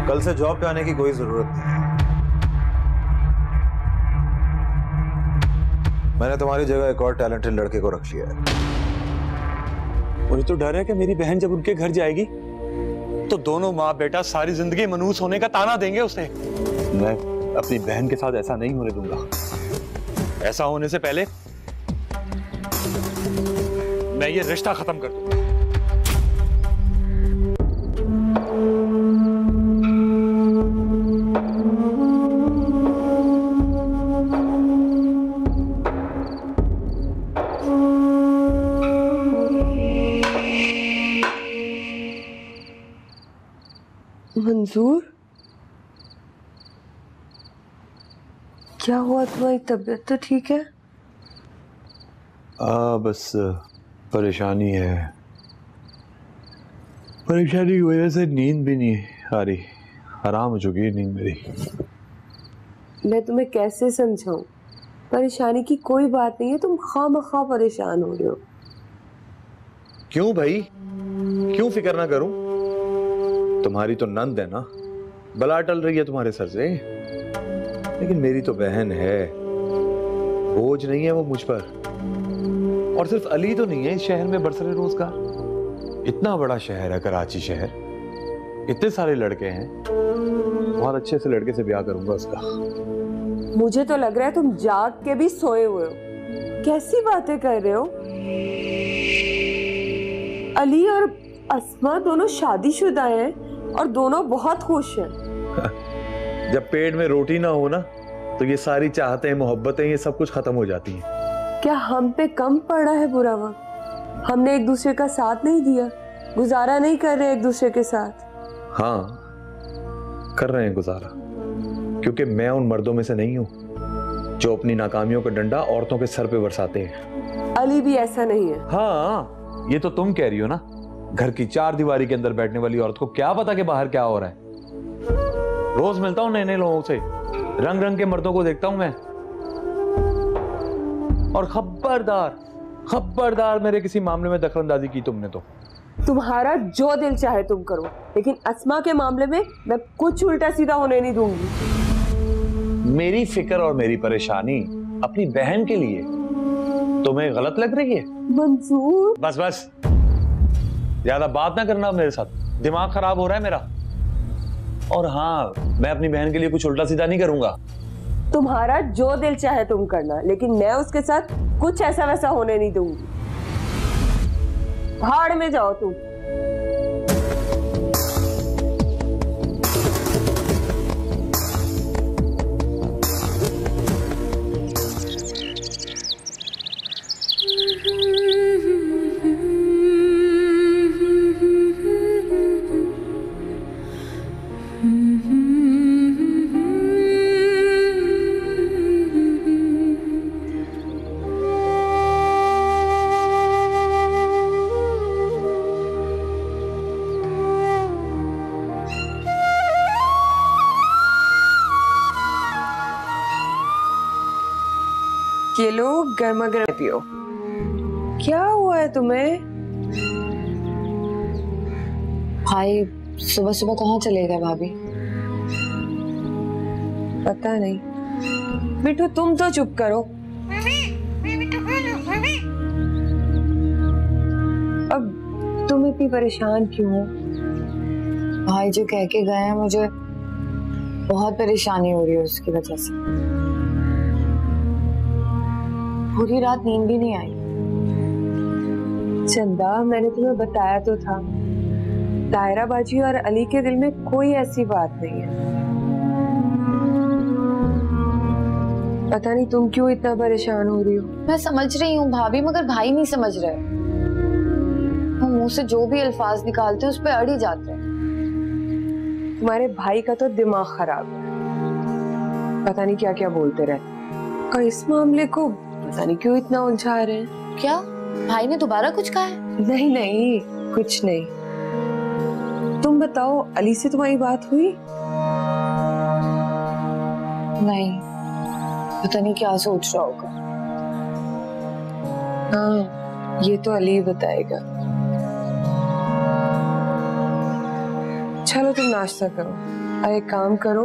कल से जॉब पे आने की कोई जरूरत नहीं है। मैंने तुम्हारी जगह एक और टैलेंटेड लड़के को रख लिया है। मुझे तो डर है कि मेरी बहन जब उनके घर जाएगी तो दोनों माँ बेटा सारी जिंदगी मनहूस होने का ताना देंगे उसे। मैं अपनी बहन के साथ ऐसा नहीं होने दूंगा। ऐसा होने से पहले मैं ये रिश्ता खत्म कर दूंगा। मंजूर, क्या हुआ? तुम्हारी तबीयत तो ठीक है? बस परेशानी है। परेशानी की वजह से नींद भी नहीं आ रही। हराम हो चुकी है नींद मेरी। मैं तुम्हें कैसे समझाऊं? परेशानी की कोई बात नहीं है, तुम खामखा परेशान हो रहे हो। क्यों भाई, क्यों फिक्र ना करूं? तुम्हारी तो नंद है ना, बला टल रही है तुम्हारे सर से। लेकिन मेरी तो बहन है, बोझ नहीं है वो मुझ पर। और सिर्फ अली तो नहीं है इस शहर में बरसरे रोजगार। इतना बड़ा शहर है कराची शहर, इतने सारे लड़के हैं। बहुत अच्छे से लड़के से ब्याह करूंगा उसका। मुझे तो लग रहा है तुम जाग के भी सोए हुए हो। कैसी बातें कर रहे हो? अली और अस्मा दोनों शादीशुदा हैं और दोनों बहुत खुश हैं। जब पेट में रोटी ना हो ना, तो ये सारी चाहतें, मोहब्बतें, ये सब कुछ खत्म हो जाती हैं। क्या हम पे कम पड़ा है बुरा वक्त? हमने एक दूसरे का साथ नहीं दिया, गुजारा नहीं कर रहे एक दूसरे के साथ। हाँ, कर रहे हैं गुजारा, क्योंकि मैं उन मर्दों में से नहीं हूं जो अपनी नाकामियों का डंडा औरतों के सर पे बरसाते हैं। अली भी ऐसा नहीं है। हाँ, ये तो तुम कह रही हो ना। घर की चार दीवारी के अंदर बैठने वाली औरत को क्या पता कि बाहर क्या हो रहा है। रोज मिलता हूं नए नए लोगों से, रंग रंग के मर्दों को देखता हूं मैं। और खबरदार खबरदार मेरे किसी मामले में दखलंदाजी की तुमने तो। तुम्हारा जो दिल चाहे तुम करो, लेकिन अस्मा के मामले में मैं कुछ उल्टा सीधा होने नहीं दूंगी। मेरी फिक्र और मेरी परेशानी अपनी बहन के लिए तुम्हें गलत लग रही है? मंजूर, बस बस, ज्यादा बात ना करना मेरे साथ, दिमाग खराब हो रहा है मेरा। और हाँ, मैं अपनी बहन के लिए कुछ उल्टा सीधा नहीं करूंगा। तुम्हारा जो दिल चाहे तुम करना, लेकिन मैं उसके साथ कुछ ऐसा वैसा होने नहीं दूंगी। भाड़ में जाओ तुम। ये लो, गर्मा गर्म पियो। क्या हुआ है तुम्हें? भाई सुबह सुबह कहाँ चले गए भाभी? पता नहीं। बिट्टू तुम तो चुप करो। अब तुम इतनी परेशान क्यों हो? भाई जो कह के गए हैं, मुझे बहुत परेशानी हो रही है उसकी वजह से। पूरी रात नींद भी नहीं आई। चंदा, मैंने तुम्हें बताया तो था, दायरा बाजी और अली के दिल में कोई ऐसी बात नहीं है। पता नहीं तुम क्यों इतना परेशान हो रही हो। मैं समझ रही हूँ भाभी, मगर भाई नहीं समझ रहे। वो मुंह से जो भी अल्फाज निकालते हैं उस पे अड़ ही जाते हैं। तुम्हारे भाई का तो दिमाग खराब है, पता नहीं क्या क्या बोलते रहते। और इस मामले को पता नहीं क्यों इतना उलझा रहे हैं। क्या भाई ने दोबारा कुछ कहा है? नहीं नहीं, कुछ नहीं। तुम बताओ, अली से तुम्हारी बात हुई? नहीं, पता नहीं क्या सोच रहा होगा। हाँ, ये तो अली बताएगा। चलो तुम नाश्ता करो। अरे काम करो,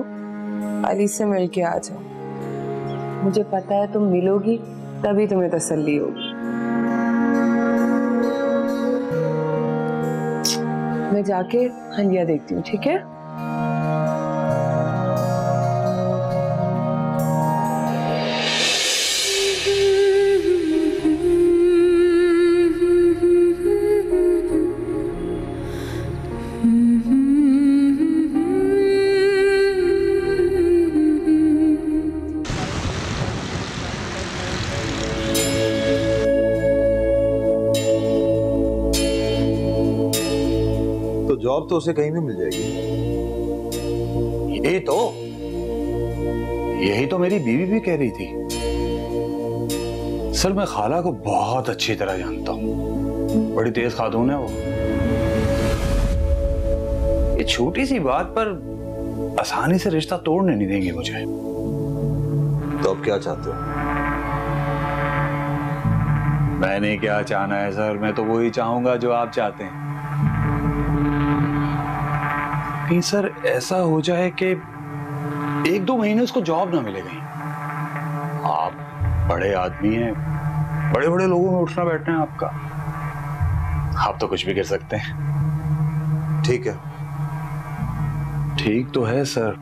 अली से मिल के आ जाओ। मुझे पता है तुम मिलोगी तभी तुम्हें तसल्ली होगी। मैं जाके हंडिया देखती हूँ, ठीक है? जॉब तो उसे कहीं भी मिल जाएगी। यही तो मेरी बीवी भी कह रही थी। सर मैं खाला को बहुत अच्छी तरह जानता हूँ, बड़ी तेज खातून है वो। ये छोटी सी बात पर आसानी से रिश्ता तोड़ने नहीं देंगे मुझे। तो अब क्या चाहते हो? मैंने क्या चाहना है सर, मैं तो वही चाहूंगा जो आप चाहते हैं। कहीं सर ऐसा हो जाए कि 1-2 महीने उसको जॉब ना मिले कहीं। आप बड़े आदमी हैं, बड़े बड़े लोगों में उठना बैठना है आपका, आप तो कुछ भी कर सकते हैं। ठीक है, ठीक तो है सर,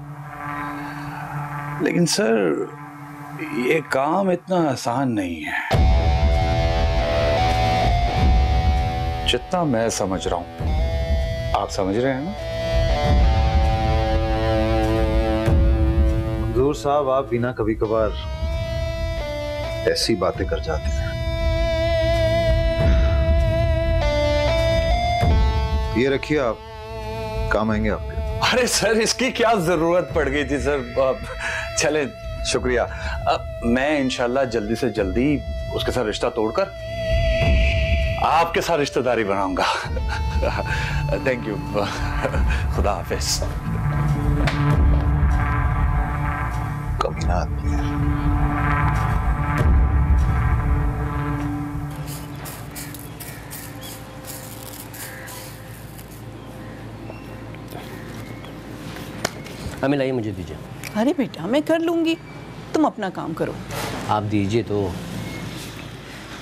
लेकिन सर ये काम इतना आसान नहीं है जितना मैं समझ रहा हूं। आप समझ रहे हैं ना? मंजूर साहब, आप भी ना कभी कभार ऐसी बातें कर जाते हैं। ये रखिए, आप काम आएंगे आपके। अरे सर इसकी क्या जरूरत पड़ गई थी सर, चले शुक्रिया। मैं इंशाल्लाह जल्दी से जल्दी उसके साथ रिश्ता तोड़कर आपके साथ रिश्तेदारी बनाऊंगा। थैंक यू, खुदा हाफिज। कमीना आदमी है। हमें लाइए, मुझे दीजिए। अरे बेटा मैं कर लूंगी, तुम अपना काम करो। आप दीजिए तो।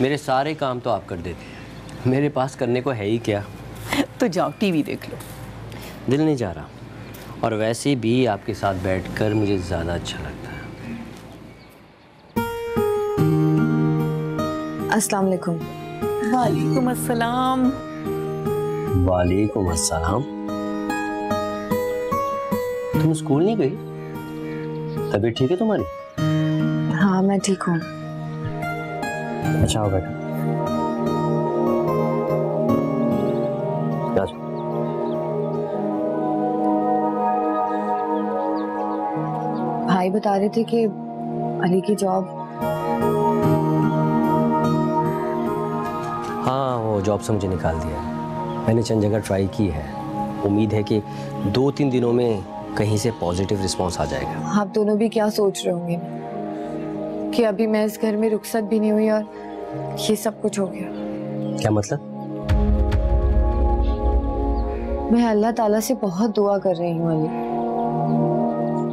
मेरे सारे काम तो आप कर देते हैं, मेरे पास करने को है ही क्या। तो जाओ टीवी देख लो। दिल नहीं जा रहा, और वैसे भी आपके साथ बैठकर मुझे ज़्यादा अच्छा लगता है। अस्सलाम वालेकुम। वालेकुम अस्सलाम। वालेकुम अस्सलाम। तुम स्कूल नहीं गई? तबीयत ठीक है तुम्हारी? हाँ मैं ठीक हूँ। अच्छा हो बेटा, भाई बता रहे थे कि अली की जॉब। हाँ, वो जॉब से मुझे निकाल दिया। मैंने चंद जगह ट्राई की है, उम्मीद है कि 2-3 दिनों में कहीं से पॉजिटिव रिस्पांस आ जाएगा। आप दोनों भी क्या सोच रहे होंगे कि अभी मैं इस घर में रुखसत भी नहीं हुई और ये सब कुछ हो गया। क्या मतलब? मैं अल्लाह ताला से बहुत दुआ कर रही हूँ अली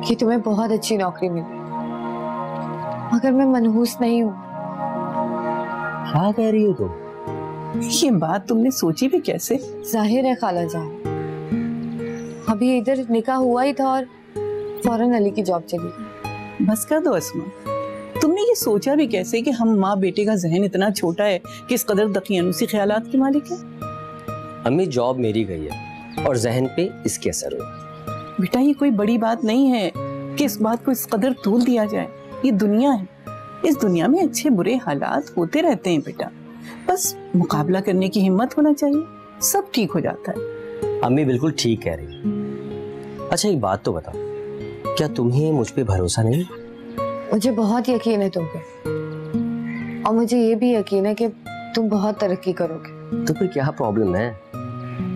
कि तुम्हें बहुत अच्छी नौकरी मिले, मगर मैं मनहूस नहीं हूँ। क्या कह रही हो तुम? ये बात तुमने सोची भी कैसे? जाहिर है खाला जान, अभी इधर निकाह हुआ ही था और फौरन अली की जॉब चली गई। बस कर दो अस्मा, तुमने ये सोचा भी कैसे कि हम माँ बेटे का जहन इतना छोटा है कि इस कदर दकियानुसी ख्यालात के मालिक है। अम्मी जॉब मेरी गई है और जहन पे इसके असर हुआ। बेटा ये कोई बड़ी बात नहीं है कि इस बात को इस कदर तूल दिया जाए। ये दुनिया है, इस दुनिया में अच्छे बुरे हालात होते रहते हैं बेटा, बस मुकाबला करने की हिम्मत होना चाहिए, सब ठीक हो जाता है। अम्मी बिल्कुल ठीक कह रही है। अच्छा एक बात तो बताओ, क्या तुम्हें मुझ पे भरोसा नहीं? मुझे बहुत यकीन है तुम पे, और मुझे ये भी यकीन है कि तुम बहुत तरक्की करोगे। तो फिर क्या प्रॉब्लम है?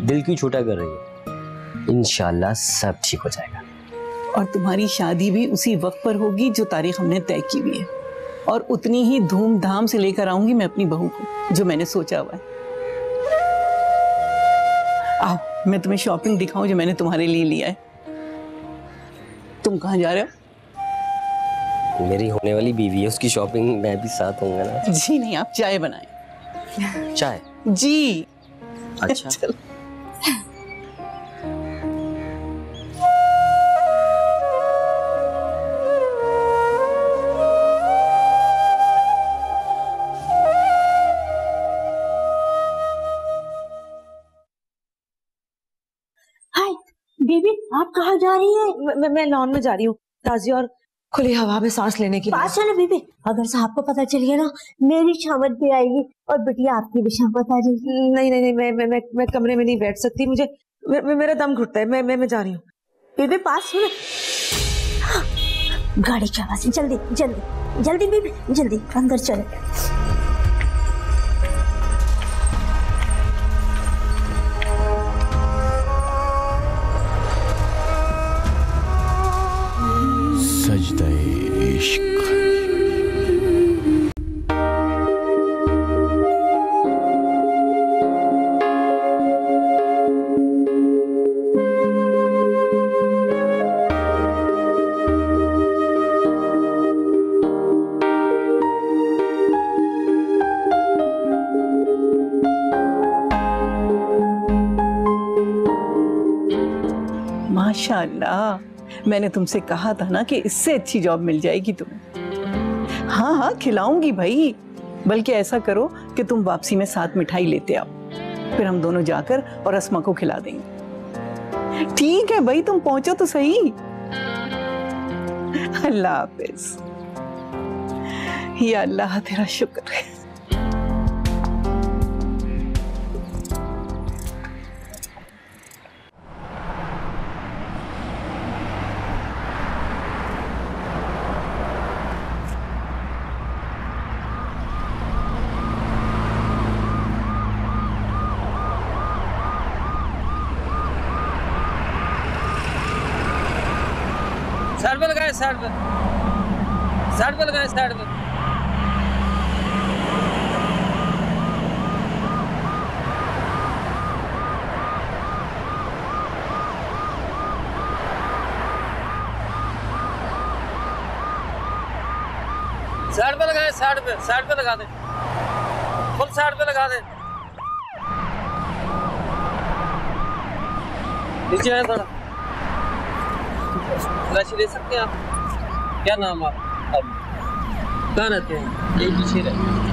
दिल क्यों छोटा कर रही है? इंशाल्लाह सब ठीक हो जाएगा। और तुम्हारी शादी भी उसी वक्त पर होगी जो तारीख हमने तय की हुई है, और उतनी ही धूमधाम से लेकर आऊंगी मैं अपनी बहू को जो मैंने सोचा हुआ है। आओ मैं तुम्हें शॉपिंग दिखाऊं जो मैंने तुम्हारे लिए लिया है। तुम कहाँ जा रहे हो? मेरी होने वाली बीवी है, उसकी शॉपिंग मैं भी साथ होऊंगा ना। जी नहीं, आप चाय बनाएं। चाय? जी। अच्छा। चलो। हाय बेबी, आप कहाँ जा रही है? मैं लॉन में जा रही हूँ, ताजी और खुली हवा में सांस लेने के लिए। पास चलो बेबी, अगर साहब को पता चल गया ना, मेरी शामत भी आएगी और बिटिया आपकी भी शामत आ जाएगी। नहीं नहीं नहीं, मैं कमरे में नहीं बैठ सकती, मुझे मेरा दम घुटता है। मैं जा रही हूँ। बेबी पास सुनो, गाड़ी की आवाज, जल्दी जल्दी जल्दी बेबी, जल्दी अंदर चलो। सजदे इश्क। माशाअल्लाह, मैंने तुमसे कहा था ना कि इससे अच्छी जॉब मिल जाएगी तुम्हें। हाँ हाँ खिलाऊंगी भाई, बल्कि ऐसा करो कि तुम वापसी में साथ मिठाई लेते आओ, फिर हम दोनों जाकर और अस्मा को खिला देंगे। ठीक है भाई, तुम पहुंचो तो सही। अल्लाह हाफिज। या अल्लाह तेरा शुक्र है। साइड पे लगाए, साइड पे लगाए, साइड पे। साइड पे लगाए, साइड पे लगा दे, फुल साइड पे लगा दे। नीचे है थोड़ा, तलाशी ले सकते हैं आप? क्या नाम आप? कहाँ रहते हैं? यही पीछे रहते हैं।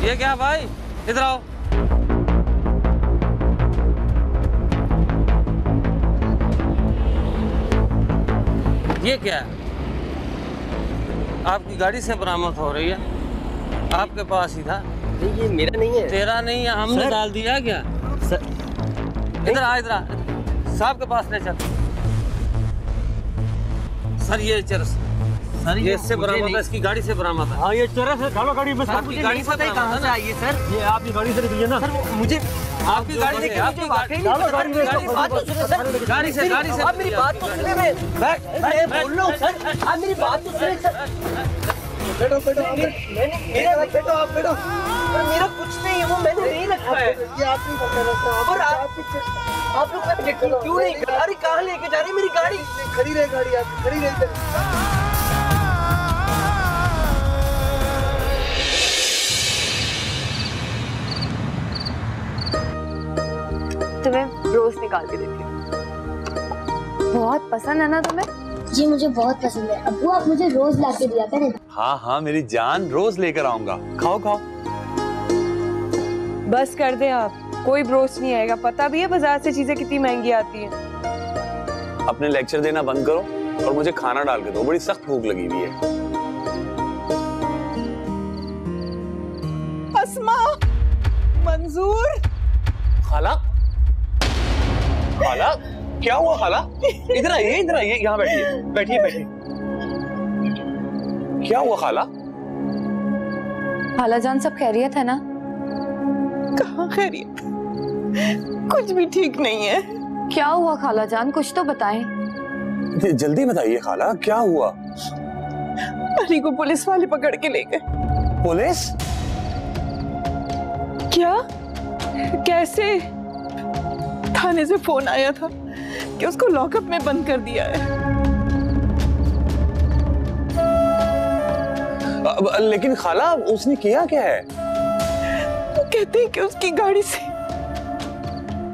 ये क्या भाई, इधर आओ। ये क्या है? आपकी गाड़ी से बरामद हो रही है, आपके पास ही था। नहीं, ये मेरा नहीं है। तेरा नहीं है, हमने डाल दिया क्या? सर, इधर आ, इधर आ, साहब के पास ले चल। सर ये चरस, सर ये इससे बरामद है, इसकी गाड़ी से बरामद है। हाँ ये चरस है, डालो गाड़ी में। आपकी गाड़ी से कहाँ से आई है सर? ये आपकी गाड़ी से निकली है ना सर? मुझे आपकी गाड़ी से, आपकी डालो गाड़ी में। गाड़ी से आप मेरी बात तो सुने, मैं बोल रहा हूँ सर, आप मेरी बात तो सुने सर। बैठो बैठो, बैठो आप बैठो। मेरा कुछ नहीं है, वो मैंने नहीं रखा है। ये आपने रखा है। और आप लोग क्यों नहीं? अरे कहाँ लेके जा रही मेरी गाड़ी? खड़ी रहे गाड़ी, आप खड़ी रहे। तुम्हें रोज निकाल के देती हूँ। बहुत पसंद है ना तुम्हें? जी मुझे बहुत पसंद है अब्बू, आप मुझे रोज ला के दिया करें। हाँ हाँ मेरी जान, रोज लेकर आऊंगा। खाओ खाओ। बस कर दे आप, कोई ब्रोच नहीं आएगा। पता भी है बाजार से चीजें कितनी महंगी आती हैं। अपने लेक्चर देना बंद करो और मुझे खाना डाल के दो, बड़ी सख्त भूख लगी हुई है। अस्मा, मंजूर। खाला, खाला क्या हुआ खाला? इधर आइए, इधर आइए, यहाँ बैठिए, बैठिए बैठिए। क्या हुआ खाला? खाला जान सब खैरियत है ना? कहाँ खैरियत? कुछ भी ठीक नहीं है। क्या हुआ खाला जान, कुछ तो बताएं। जल्दी बताइए खाला, क्या हुआ? अली को पुलिस वाले पकड़ के ले गए। पुलिस? क्या? कैसे? थाने से फोन आया था कि उसको लॉकअप में बंद कर दिया है। लेकिन खाला उसने किया क्या है? वो कहते हैं कि उसकी गाड़ी से।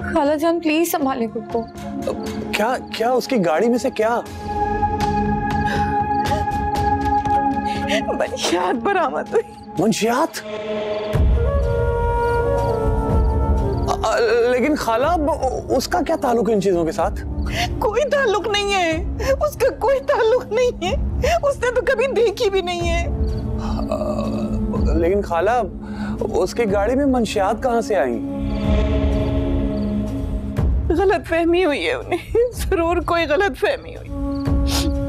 खाला जान प्लीज संभाले खुद को। क्या क्या उसकी गाड़ी में से क्या? मंशियात बरामद हुई। मंशियात? लेकिन खाला उसका क्या ताल्लुक इन चीजों के साथ? कोई ताल्लुक नहीं है, उसका कोई ताल्लुक नहीं है, उसने तो कभी देखी भी नहीं है। लेकिन खाला उसकी गाड़ी में मंशियात कहाँ से आई? गलतफहमी हुई है उन्हें, जरूर कोई गलतफहमी हुई।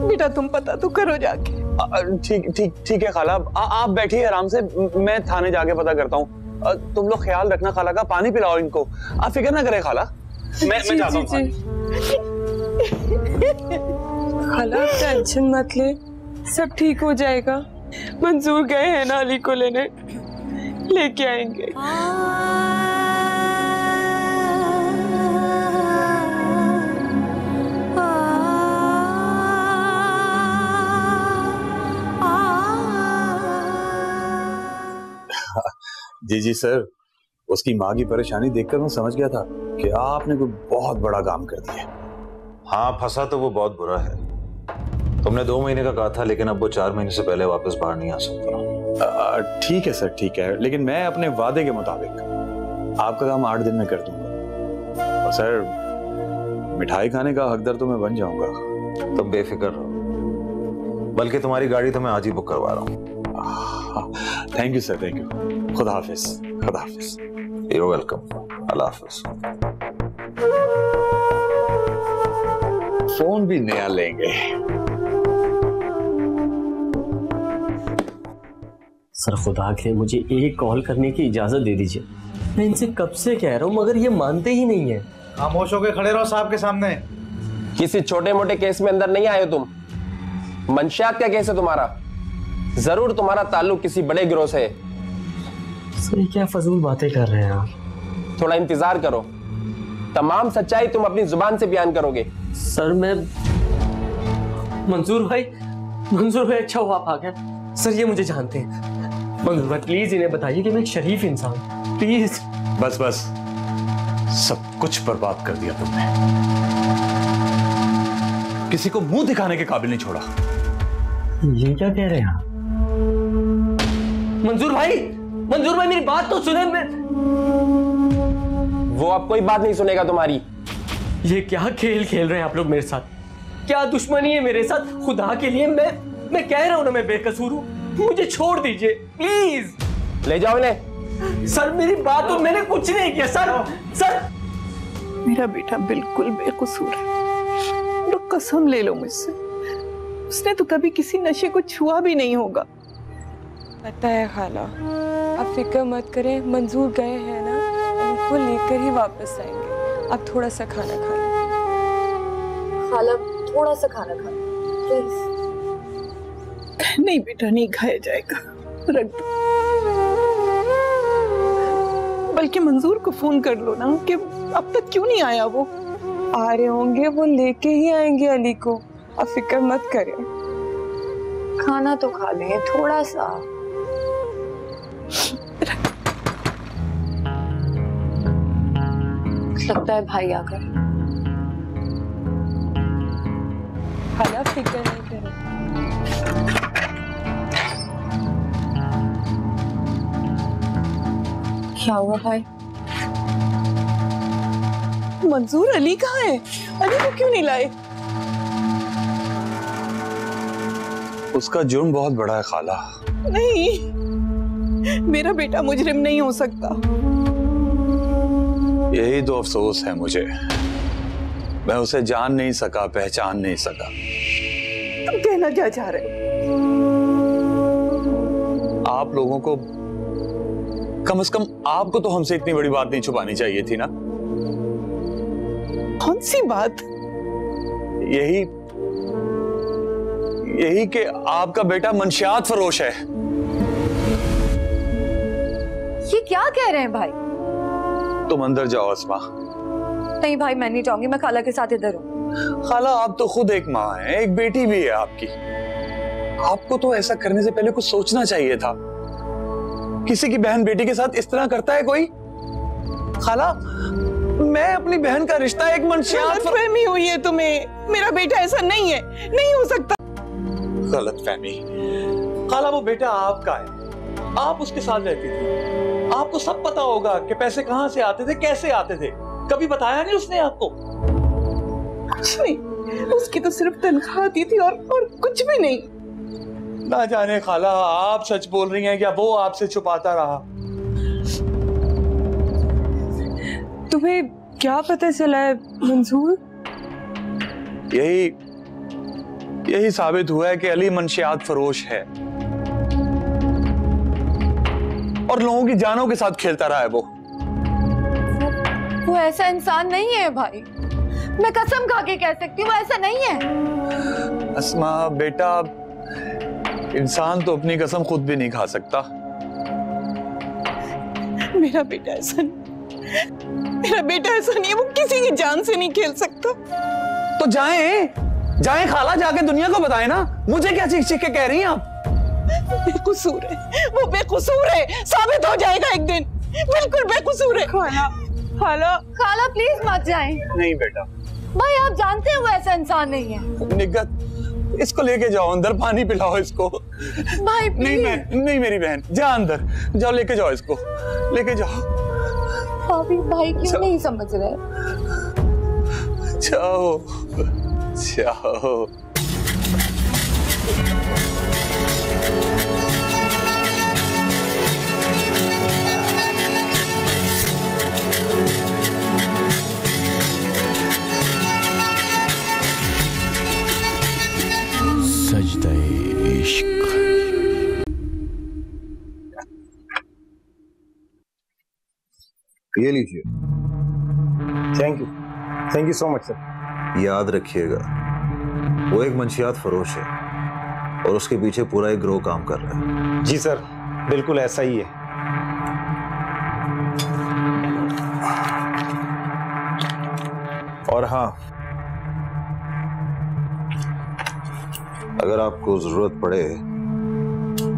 बेटा तुम पता तो करो जाके। ठीक ठीक ठीक है खाला, आप बैठिए आराम से, मैं थाने जाके पता करता हूँ। तुम लोग ख्याल रखना खाला का, पानी पिलाओ इनको, आप फिक्र ना करें खाला। मैं जाता हूँ। खाला टेंशन मत ले, सब ठीक हो जाएगा। मंजूर गए हैं ना अली को लेने, लेके आएंगे। जी जी सर, उसकी माँ की परेशानी देखकर मैं समझ गया था कि आपने कोई बहुत बड़ा काम कर दिया। हाँ, फंसा तो वो बहुत बुरा है। तुमने 2 महीने का कहा था, लेकिन अब वो 4 महीने से पहले वापस बाहर नहीं आ सकता। ठीक है सर, ठीक है, लेकिन मैं अपने वादे के मुताबिक आपका काम 8 दिन में कर दूंगा। और सर मिठाई खाने का हकदार तो मैं बन जाऊंगा। तुम बेफिक्र रहो, बल्कि तुम्हारी गाड़ी तो मैं आज ही बुक करवा रहा हूँ। Thank you sir, thank you. खुदा हाफिज। खुदा हाफिज। You're welcome. Allah Hafiz. Phone भी नया लेंगे। सर खुदा के मुझे एक कॉल करने की इजाजत दे दीजिए। मैं इनसे कब से कह रहा हूँ मगर ये मानते ही नहीं है। खामोश होकर खड़े रहो साहब के सामने। किसी छोटे मोटे केस में अंदर नहीं आए हो तुम। मंशियात का केस है तुम्हारा, जरूर तुम्हारा ताल्लुक किसी बड़े गिरोह से है। सर क्या फजूल बातें कर रहे हैं आप। थोड़ा इंतजार करो, तमाम सच्चाई तुम अपनी जुबान से बयान करोगे। सर मैं मंजूर भाई अच्छा हुआ आप आ गए। सर ये मुझे जानते हैं। मंजूर भाई प्लीज इन्हें बताइए कि मैं एक शरीफ इंसान, प्लीज। बस बस, सब कुछ बर्बाद कर दिया तुमने, किसी को मुंह दिखाने के काबिल नहीं छोड़ा। ये क्या कह रहे हैं आप? मंजूर भाई मेरी बात तो सुने। वो अब कोई बात नहीं सुनेगा तुम्हारी। ये क्या खेल खेल रहे हैं आप लोग मेरे साथ? क्या दुश्मनी है मेरे साथ? खुदा के लिए मैं कह रहा हूं ना, मैं बेकसूर हूं, मुझे छोड़ दीजिए प्लीज। ले जाओ इन्हें। सर मेरी बात तो, मैंने कुछ नहीं किया सर। मेरा बेटा बिल्कुल बेकसूर है, तो कसम ले लो मुझसे, उसने तो कभी किसी नशे को छुआ भी नहीं होगा। पता है खाला, आप फिक्र मत करें, मंजूर गए हैं ना, उनको लेकर ही वापस आएंगे। आप थोड़ा सा खाना खा लें। खाला थोड़ा सा खाना खा प्लीज। नहीं बेटा, नहीं खाया जाएगा, रख दो। बल्कि मंजूर को फोन कर लो ना कि अब तक क्यों नहीं आया। वो आ रहे होंगे, वो लेके ही आएंगे अली को, आप फिक्र मत करें। खाना तो खा लें थोड़ा सा। लगता है भाई आ गए। खाला फिक्र नहीं करें। क्या हुआ भाई? मंजूर अली कहाँ है? अली को क्यों नहीं लाए? उसका जुर्म बहुत बड़ा है खाला। नहीं, मेरा बेटा मुजरिम नहीं हो सकता। यही तो अफसोस है मुझे, मैं उसे जान नहीं सका, पहचान नहीं सका। तुम कहना क्या चाह रहे हो? आप लोगों को कम से कम आपको तो हमसे इतनी बड़ी बात नहीं छुपानी चाहिए थी ना। कौन सी बात? यही कि आपका बेटा मंशियात फरोश है। ये क्या कह रहे हैं भाई? तुम अंदर जाओ अस्मा। नहीं भाई, मैं नहीं जाऊंगी, मैं खाला के साथ इधर हूँ। खाला, आप तो खुद एक माँ हैं, एक बेटी भी है आपकी। आपको तो ऐसा करने से पहले कुछ सोचना चाहिए था। किसी की बहन बेटी के साथ इस तरह करता है कोई? खाला, मैं अपनी बहन का रिश्ता एक गलतफहमी हुई है तुम्हें। मेरा बेटा ऐसा नहीं है, नहीं हो सकता। गलतफहमी? खाला, वो बेटा आपका है, आप उसके साथ रहती थी, आपको सब पता होगा कि पैसे कहां से आते थे, कैसे आते थे। कभी बताया नहीं उसने आपको? कुछ नहीं, उसकी तो सिर्फ तनख्वाह आती थी और कुछ भी नहीं। ना जाने खाला, आप सच बोल रही हैं या वो आपसे छुपाता रहा? तुम्हें क्या पता चला है मंसूर? यही साबित हुआ है कि अली मंशियात फरोश है और लोगों की जानों के साथ खेलता रहा है। वो ऐसा इंसान नहीं है भाई, मैं कसम खा के कह सकती हूँ, वो ऐसा नहीं है। अस्मा बेटा, इंसान तो अपनी कसम खुद भी नहीं खा सकता। मेरा बेटा ऐसा नहीं, मेरा बेटा ऐसा नहीं है, वो किसी की जान से नहीं खेल सकता। तो जाएं खाला, जाके दुनिया को बताएं ना। मुझे क्या चीख चीख के कह रही हैं आप? बेकसूर है वो, बेकसूर है, साबित हो जाएगा एक दिन। बिल्कुल बेकसूर है। खाला प्लीज मत जाएं। नहीं बेटा। भाई आप जानते हैं वो ऐसा इंसान नहीं है। निगत, इसको लेके जाओ अंदर, पानी पिलाओ इसको। भाई नहीं मेरी बहन, जा अंदर जाओ, लेके जाओ इसको, लेके जाओ। भाई क्यों नहीं समझ रहे? जाओ। सजदा-ए-इश्क। ये लीजिए। Thank you so much sir. याद रखिएगा, वो एक मंशियात फरोश है और उसके पीछे पूरा एक ग्रोह काम कर रहा है। जी सर, बिल्कुल ऐसा ही है। और हाँ, अगर आपको जरूरत पड़े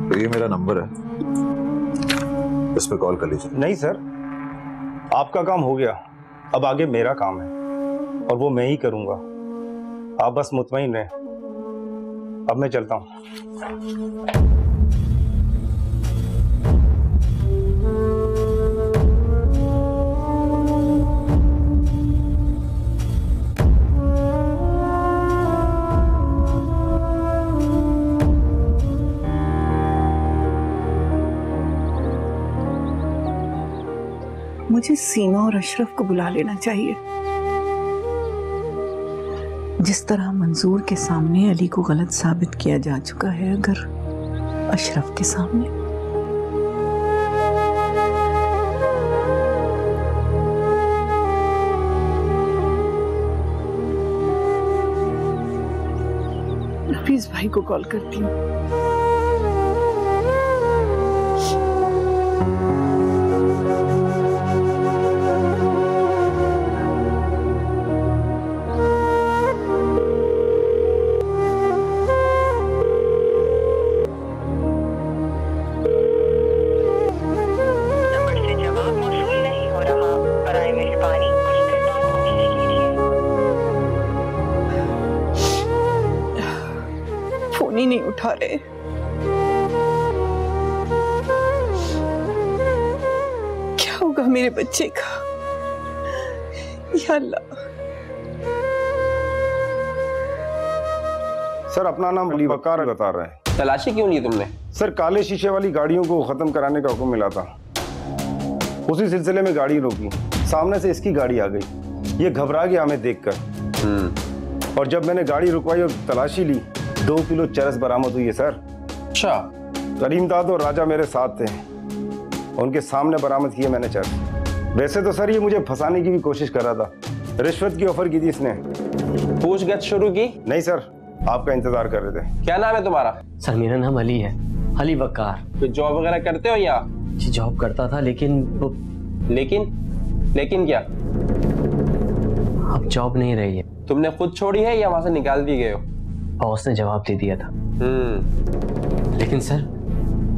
तो ये मेरा नंबर है, इस पे कॉल कर लीजिए। नहीं सर, आपका काम हो गया, अब आगे मेरा काम है और वो मैं ही करूंगा। आप बस मुतमईन रहें। अब मैं चलता हूं। मुझे सीमा और अशरफ को बुला लेना चाहिए। जिस तरह मंजूर के सामने अली को गलत साबित किया जा चुका है, अगर अशरफ के सामने। प्लीज भाई को कॉल करती हूँ। नहीं उठा रहे। क्या होगा मेरे बच्चे का? या अल्लाह। सर, अपना नाम अली वकार बता रहे हैं। तलाशी क्यों ली तुमने? सर, काले शीशे वाली गाड़ियों को खत्म कराने का हुक्म मिला था, उसी सिलसिले में गाड़ी रोकी। सामने से इसकी गाड़ी आ गई, ये घबरा गया हमें देखकर, और जब मैंने गाड़ी रुकवाई और तलाशी ली, 2 किलो चरस बरामद हुई है सर। अच्छा। करीमदाद और राजा मेरे साथ थे, और उनके सामने बरामद किए मैंने चर्च। वैसे तो सर ये मुझे फंसाने की भी कोशिश कर रहा था, रिश्वत की ऑफर की थी इसने। पूछगछ शुरू की? नहीं सर, आपका इंतजार कर रहे थे। क्या नाम है तुम्हारा? सर मेरा नाम अली है, अली वकार। कोई जॉब वगैरह करते हो यहाँ? जी जॉब करता था, लेकिन वो लेकिन क्या? अब जॉब नहीं रही है। तुमने खुद छोड़ी है या वहां से निकाल दिए गए हो? बॉस ने जवाब दे दिया था। लेकिन सर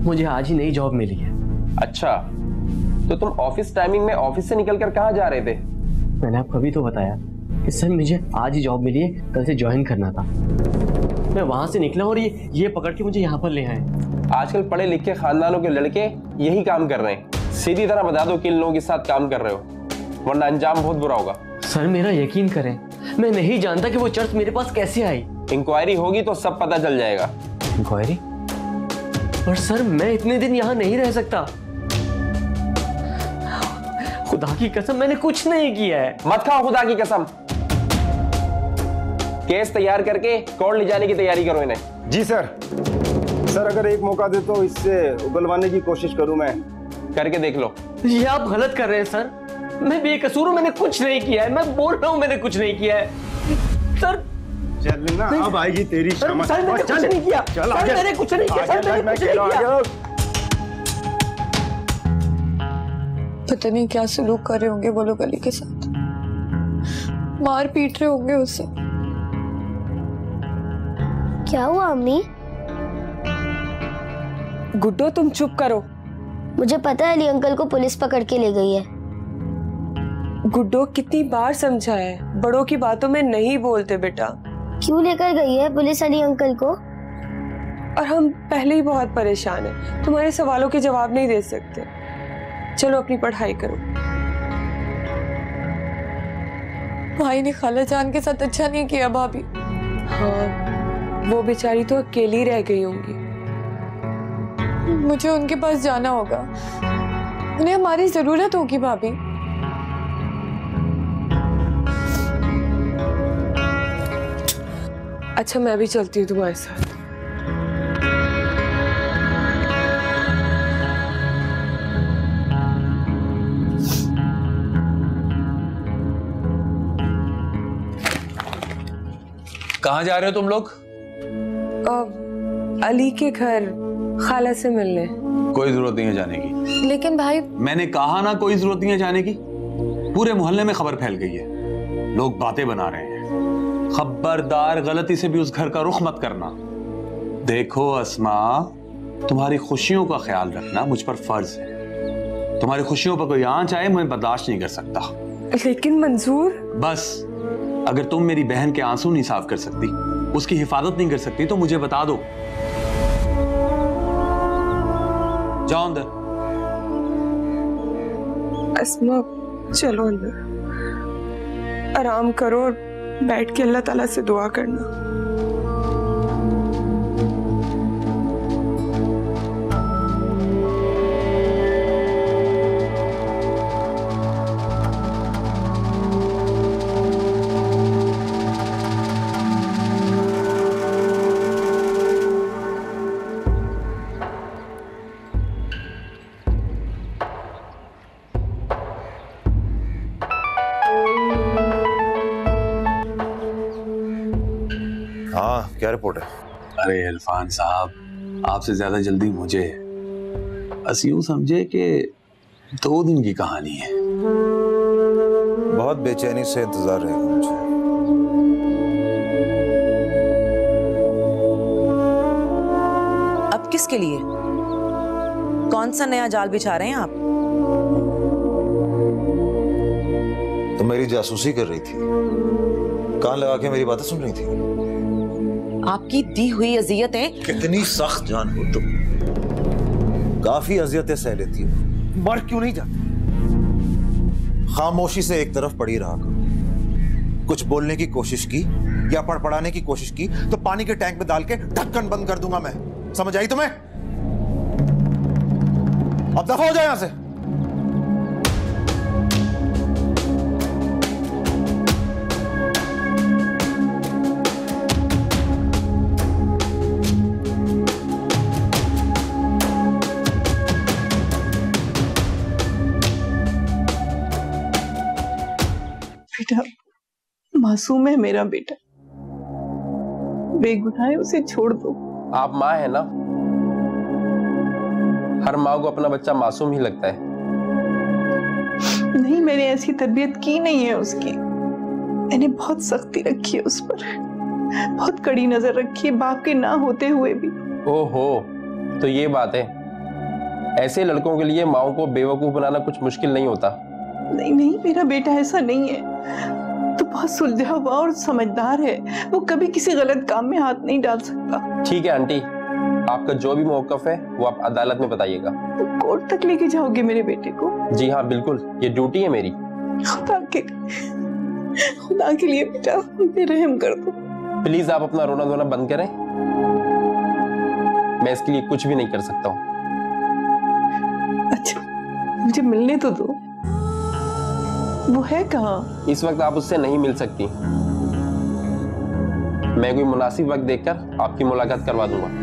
मुझे आज ही नई जॉब मिली है। अच्छा, तो तुम ऑफिस टाइमिंग में ऑफिस से निकलकर कहाँ जा रहे थे? मैंने आपको अभी तो बताया कि सर मुझे आज ही जॉब मिली है, कल से ज्वाइन करना था। मैं वहां से निकला और ये पकड़ के मुझे यहाँ पर ले आए। आजकल पढ़े लिखे खानदानों के लड़के यही काम कर रहे हैं। सीधी तरह बता दो किन लोगों के साथ काम कर रहे हो, वरना अंजाम बहुत बुरा होगा। सर मेरा यकीन करें, मैं नहीं जानता कि वो चर्च मेरे पास कैसे आई। इंक्वायरी होगी तो सब पता चल जाएगा। इंक्वायरी? पर सर मैं इतने दिन यहाँ नहीं रह सकता। खुदा की कसम मैंने कुछ नहीं किया है। मत खाओ खुदा की कसम। केस तैयार करके कोर्ट ले जाने की तैयारी करो इन्हें। जी सर। सर अगर एक मौका दे तो इससे उगलवाने की कोशिश करूं मैं। करके देख लो। ये आप गलत कर रहे हैं सर, मैं बेकसूर हूं, मैंने कुछ नहीं किया है। मैं बोल रहा हूं मैंने कुछ नहीं किया है सर। चल ना, अब आएगी तेरी शामत। सर मैंने कुछ नहीं किया। चल सर मैंने कुछ नहीं किया। सर मैंने कुछ नहीं किया। पता नहीं क्या सलूक कर रहे होंगे वो लोग अली के साथ, मार पीट रहे होंगे उसे। क्या हुआ अम्मी? गुड्डो तुम चुप करो। मुझे पता है अली अंकल को पुलिस पकड़ के ले गई है। गुड्डो कितनी बार समझा है, बड़ों की बातों में नहीं बोलते बेटा। क्यों लेकर गई है पुलिस अली अंकल को? और हम पहले ही बहुत परेशान हैं, तुम्हारे सवालों के जवाब नहीं दे सकते। चलो अपनी पढ़ाई करो। भाई ने खाला जान के साथ अच्छा नहीं किया भाभी। हाँ, वो बेचारी तो अकेली रह गई होंगी। मुझे उनके पास जाना होगा, उन्हें हमारी जरूरत होगी भाभी। अच्छा मैं भी चलती हूँ तुम्हारे साथ। कहाँ जा रहे हो तुम लोग? अली के घर खाला से मिलने। कोई जरूरत नहीं है जाने की। लेकिन भाई मैंने कहा ना कोई जरूरत नहीं है जाने की। पूरे मोहल्ले में खबर फैल गई है, लोग बातें बना रहे हैं। खबरदार गलती से भी उस घर का रुख मत करना। देखो अस्मा, तुम्हारी खुशियों का ख्याल रखना मुझ पर फर्ज है। तुम्हारी खुशियों पर कोई आंच आए मैं बर्दाश्त नहीं कर सकता। लेकिन मंजूर, बस अगर तुम मेरी बहन के आंसू नहीं साफ कर सकती, उसकी हिफाजत नहीं कर सकती, तो मुझे बता दो। जाओ अंदर। अस्मा चलो अंदर, आराम करो और बैठ के अल्लाह ताला से दुआ करना। हाँ, क्या रिपोर्ट है? अरे इरफान साहब, आपसे ज्यादा जल्दी मुझे है। बस यूं समझे कि 2 दिन की कहानी है। बहुत बेचैनी से इंतजार रहेगा मुझे। अब किसके लिए? कौन सा नया जाल बिछा रहे हैं आप? तुम मेरी जासूसी कर रही थी, कान लगा के मेरी बातें सुन रही थी। आपकी दी हुई अजियतें। कितनी सख्त जान हो तुम, काफी अजियतें सह लेती हो, मर क्यों नहीं जाती? खामोशी से एक तरफ पड़ी रहा करो। कुछ बोलने की कोशिश की या पड़पड़ाने की कोशिश की तो पानी के टैंक में डाल के ढक्कन बंद कर दूंगा मैं। समझ आई तुम्हें? अब दफा हो जाए यहां से। बेटा, मासूम है मेरा बेटा, बेगुनाह है, उसे छोड़ दो। आप माँ है ना, हर माँ को अपना बच्चा मासूम ही लगता है। नहीं, मैंने ऐसी तरबियत की नहीं है उसकी। मैंने बहुत सख्ती रखी है उस पर, बहुत कड़ी नजर रखी है, बाप के ना होते हुए भी। ओहो, तो ये बात है। ऐसे लड़कों के लिए माओ को बेवकूफ बनाना कुछ मुश्किल नहीं होता। नहीं नहीं, मेरा बेटा ऐसा नहीं है, तो बहुत सुलझा हुआ और समझदार है, वो कभी किसी गलत काम में हाथ नहीं डाल सकता। ठीक है आंटी, आपका जो भी मौकफ है वो आप अदालत में बताइएगा। तो कोर्ट तक लेके जाओगे मेरे बेटे को? जी हाँ बिल्कुल, ये ड्यूटी है मेरी। खुदा के लिए बेटा, मुझे रहम कर दो। प्लीज आप अपना रोना धोना बंद करें, मैं इसके लिए कुछ भी नहीं कर सकता हूँ। अच्छा, मुझे मिलने तो दो। वो है कहाँ? इस वक्त आप उससे नहीं मिल सकती, मैं कोई मुनासिब वक्त देखकर आपकी मुलाकात करवा दूंगा।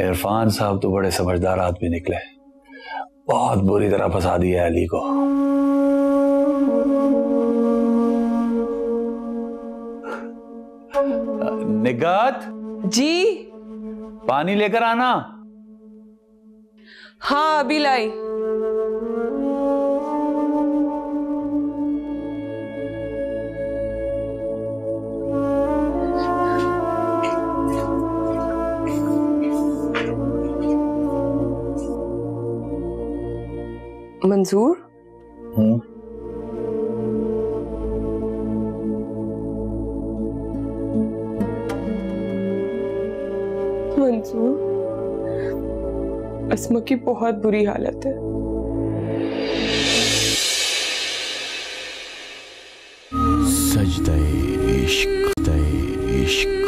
इरफान साहब तो बड़े समझदार आदमी निकले, बहुत बुरी तरह फंसा दिया अली को। निगात जी, पानी लेकर आना। हाँ अभी लाई। मंजूर, मंजूर, अस्मा की बहुत बुरी हालत है। सजदे इश्क, इश्क।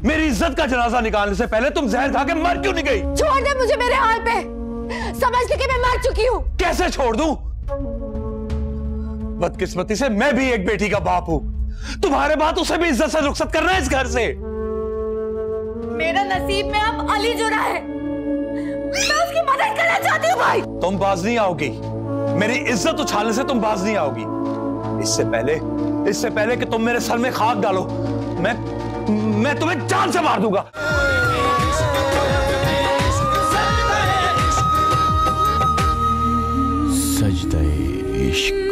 मेरी इज्जत का जनाजा निकालने से पहले तुम जहर खा के मर क्यों नहीं गई? छोड़ दे मुझे मेरे हाल पे, समझ ले कि मैं मर चुकी हूँ। कैसे छोड़ दूं? बदकिस्मती से मैं भी एक बेटी का बाप हूं। तुम्हारे बाद उसे भी इज्जत से रुखसत करना है इस घर से। मेरा नसीब में अब अली जुड़ा है, मैं उसकी मदद करना चाहती हूँ भाई। तुम बाज नहीं आओगी, मेरी इज्जत उछालने से तुम बाज नहीं आओगी। इससे पहले कि तुम मेरे सर में खाक डालो, मैं तुम्हें जान से मार दूंगा। सजदे इश्क।